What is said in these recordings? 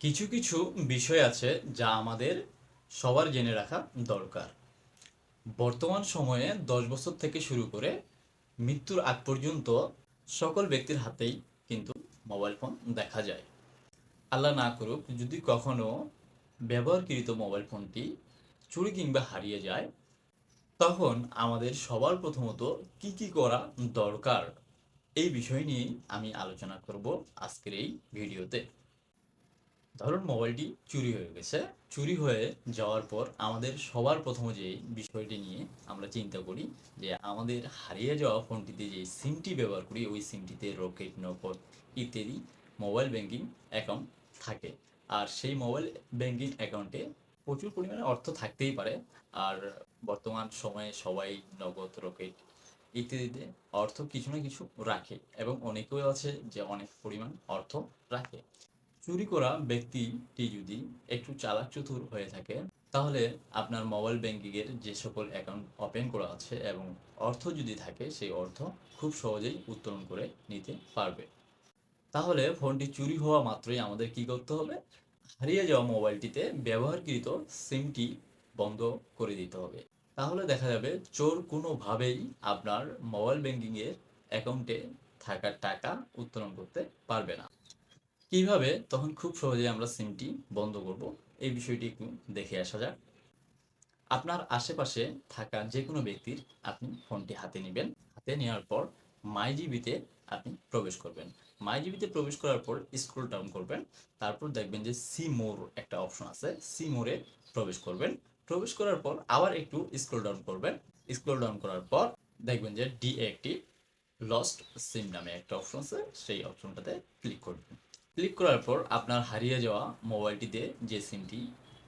কিছু কিছু বিষয় আছে যা আমাদের সবার জেনে রাখা দরকার। বর্তমান সময়ে 10 বছর থেকে শুরু করে মৃত্যুর আগ পর্যন্ত সকল ব্যক্তির হাতেই কিন্তু মোবাইল ফোন দেখা যায়। আল্লাহ না করুক যদি কখনো ব্যবহারকৃত মোবাইল ফোনটি চুরি কিংবা হারিয়ে যায়, তখন আমাদের সবার প্রথমত কি কি করা দরকার, এই বিষয় নিয়েই আমি আলোচনা করব আজকের এই ভিডিওতে। ধরুন মোবাইলটি চুরি হয়ে গেছে। চুরি হয়ে যাওয়ার পর আমাদের সবার প্রথমে যে বিষয়টি নিয়ে আমরা চিন্তা করি যে আমাদের হারিয়ে যাওয়া ফোনটিতে যে সিমটি ব্যবহার করি ওই সিমটিতে রকেট, নগদ ইত্যাদি মোবাইল ব্যাংকিং অ্যাকাউন্ট থাকে। আর সেই মোবাইল ব্যাংকিং অ্যাকাউন্টে প্রচুর পরিমাণে অর্থ থাকতেই পারে। আর বর্তমান সময়ে সবাই নগদ, রকেট ইত্যাদিতে অর্থ কিছু না কিছু রাখে এবং অনেকেও আছে যে অনেক পরিমাণ অর্থ রাখে। চুরি করা ব্যক্তিটি যদি একটু চালাক চতুর হয়ে থাকে, তাহলে আপনার মোবাইল ব্যাংকিংয়ের যে সকল অ্যাকাউন্ট ওপেন করা আছে এবং অর্থ যদি থাকে সেই অর্থ খুব সহজেই উত্তোলন করে নিতে পারবে। তাহলে ফোনটি চুরি হওয়া মাত্রই আমাদের কি করতে হবে? হারিয়ে যাওয়া মোবাইলটিতে ব্যবহারকৃত সিমটি বন্ধ করে দিতে হবে। তাহলে দেখা যাবে চোর কোনোভাবেই আপনার মোবাইল ব্যাংকিংয়ের অ্যাকাউন্টে থাকা টাকা উত্তোলন করতে পারবে না। কিভাবে তখন খুব সহজেই আমরা সিমটি বন্ধ করব, এই বিষয়টি একটু দেখে আসা যাক। আপনার আশেপাশে থাকা যে কোনো ব্যক্তির আপনি ফোনটি হাতে নেবেন। হাতে নেওয়ার পর মাই জিবিতে আপনি প্রবেশ করবেন। মাই জিবিতে প্রবেশ করার পর স্ক্রল ডাউন করবেন। তারপর দেখবেন যে সি মোর একটা অপশন আছে, সি মোরে প্রবেশ করবেন। প্রবেশ করার পর আবার একটু স্ক্রল ডাউন করবেন। স্ক্রল ডাউন করার পর দেখবেন যে ডিএক্টিভ লস্ট সিম নামে একটা অপশন আছে, সেই অপশনটাতে ক্লিক করবেন। ক্লিক করার পর আপনার হারিয়ে যাওয়া মোবাইলটিতে যে সিমটি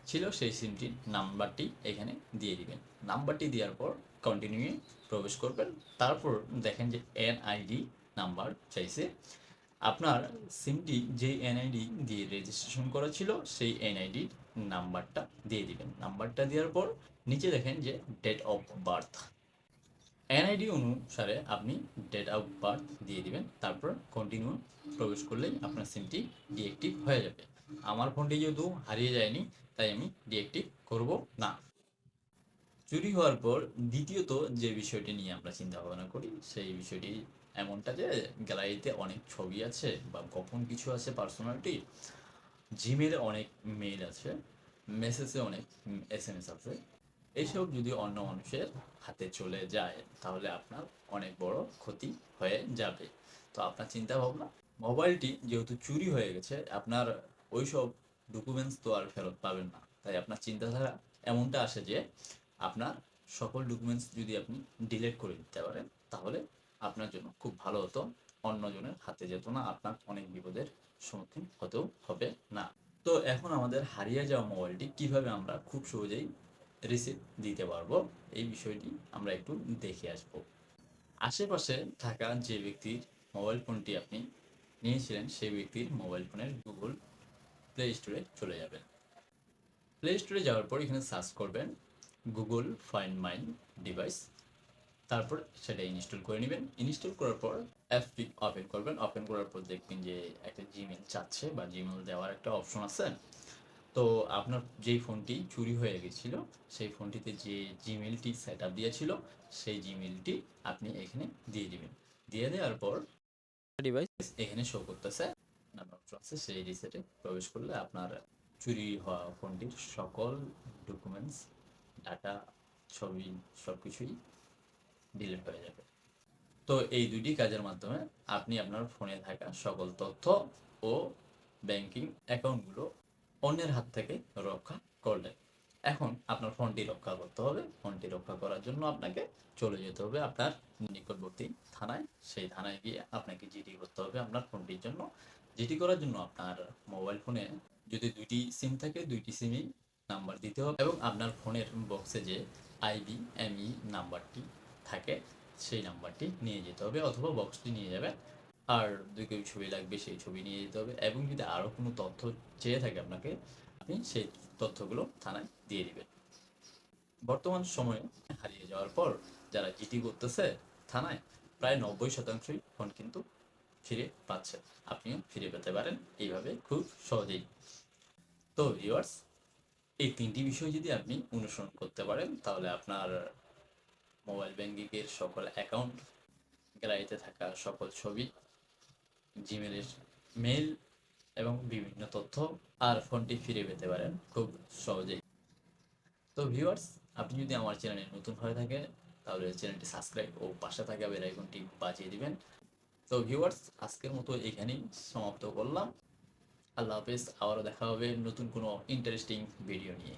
ছিল সেই সিমটির নাম্বারটি এখানে দিয়ে দিবেন। নাম্বারটি দেওয়ার পর কন্টিনিউয়ে প্রবেশ করবেন। তারপর দেখেন যে এনআইডি নাম্বার চাইছে। আপনার সিমটি যে এনআইডি দিয়ে রেজিস্ট্রেশন করা ছিল সেই এনআইডি নাম্বারটা দিয়ে দিবেন। নাম্বারটা দেওয়ার পর নিচে দেখেন যে ডেট অফ বার্থ, এনআইডি অনুসারে আপনি ডেট অফ বার্থ দিয়ে দিবেন। তারপর কন্টিনিউ প্রবেশ করলেই আপনার সিমটি ডিএক্টিভ হয়ে যাবে। আমার ফোনটি যেহেতু হারিয়ে যায়নি, তাই আমি ডিএক্টিভ করব না। চুরি হওয়ার পর দ্বিতীয়ত যে বিষয়টি নিয়ে আমরা চিন্তা ভাবনা করি সেই বিষয়টি এমনটা যে গ্যালারিতে অনেক ছবি আছে বা গোপন কিছু আছে, পার্সোনালিটি, জিমেলে অনেক মেইল আছে, মেসেজে অনেক এসএমএস আছে। এইসব যদি অন্য মানুষের হাতে চলে যায় তাহলে আপনার অনেক বড় ক্ষতি হয়ে যাবে। তো আপনার চিন্তা ভাবনা, মোবাইলটি যেহেতু চুরি হয়ে গেছে আপনার ওইসব ডকুমেন্টস তো আর ফেরত পাবেন না। তাই আপনার চিন্তাধারা এমনটা আসে যে আপনার সকল ডকুমেন্টস যদি আপনি ডিলিট করে দিতে পারেন তাহলে আপনার জন্য খুব ভালো হতো। অন্যজনের হাতে যেত না, আপনার অনেক বিপদের সম্মুখীন হতেও হবে না। তো এখন আমাদের হারিয়ে যাওয়া মোবাইলটি কিভাবে আমরা খুব সহজেই রিসিভ দিতে পারবো, এই বিষয়টি আমরা একটু দেখে আসব। আশেপাশে থাকা যে ব্যক্তির মোবাইল ফোনটি আপনি নিয়েছিলেন সেই ব্যক্তির মোবাইল ফোনের গুগল প্লে স্টোরে চলে যাবেন। প্লে স্টোরে যাওয়ার পর এখানে সার্চ করবেন গুগল ফাইন্ড মাই ডিভাইস। তারপর সেটা ইনস্টল করে নেবেন। ইনস্টল করার পর অ্যাপটি ওপেন করবেন। ওপেন করার পর দেখবেন যে একটা জিমেল চাচ্ছে বা জিমেল দেওয়ার একটা অপশন আছে। তো আপনার যেই ফোনটি চুরি হয়ে গেছিল সেই ফোনটিতে যে জিমেলটি সেট আপ দিয়েছিল সেই জিমেলটি আপনি এখানে দিয়ে দিবেন। দিয়ে দেওয়ার পর ডিভাইস এখানে শো করতেছে নাম্বার অপশন আছে, সেই রিসেটে প্রবেশ করলে আপনার চুরি হওয়া ফোনটির সকল ডকুমেন্টস, ডাটা, ছবি সব কিছুই ডিলিট হয়ে যাবে। তো এই দুটি কাজের মাধ্যমে আপনি আপনার ফোনে থাকা সকল তথ্য ও ব্যাংকিং অ্যাকাউন্টগুলো অন্যের হাত থেকে রক্ষা করলেন। এখন আপনার ফোনটি রক্ষা করতে হবে। ফোনটি রক্ষা করার জন্য আপনাকে চলে যেতে হবে আপনার নিকটবর্তী থানায়। সেই থানায় গিয়ে আপনাকে জিডি করতে হবে আপনার ফোনটির জন্য। জিডি করার জন্য আপনার মোবাইল ফোনে যদি দুইটি সিম থাকে দুইটি সিমই নাম্বার দিতে হবে এবং আপনার ফোনের বক্সে যে আইবিএমই নাম্বারটি থাকে সেই নাম্বারটি নিয়ে যেতে হবে অথবা বক্সটি নিয়ে যাবেন। আর দুই কপি ছবি লাগবে, সেই ছবি নিয়ে যেতে হবে এবং যদি আরও কোনো তথ্য চেয়ে থাকে আপনাকে, আপনি সেই তথ্যগুলো থানায় দিয়ে দিবেন। বর্তমান সময়ে হারিয়ে যাওয়ার পর যারা জিডি করতেছে থানায়, প্রায় 90%ই ফোন কিন্তু ফিরে পাচ্ছে। আপনিও ফিরে পেতে পারেন এইভাবে খুব সহজেই। তো ভিউয়ার্স, এই তিনটি বিষয় যদি আপনি অনুসরণ করতে পারেন তাহলে আপনার মোবাইল ব্যাংকিংয়ের সকল অ্যাকাউন্ট, গ্যালারিতে থাকা সকল ছবি, জিমেলের মেল এবং বিভিন্ন তথ্য আর ফোনটি ফিরে পেতে পারেন খুব সহজেই। তো ভিউয়ার্স, আপনি যদি আমার চ্যানেলে নতুন হয়ে থাকে তাহলে চ্যানেলটি সাবস্ক্রাইব ও পাশে থাকা বেল আইকনটি বাজিয়ে দিবেন। তো ভিউয়ার্স, আজকের মতো এখানেই সমাপ্ত করলাম। আল্লাহ হাফেজ। আবারও দেখা হবে নতুন কোনো ইন্টারেস্টিং ভিডিও নিয়ে।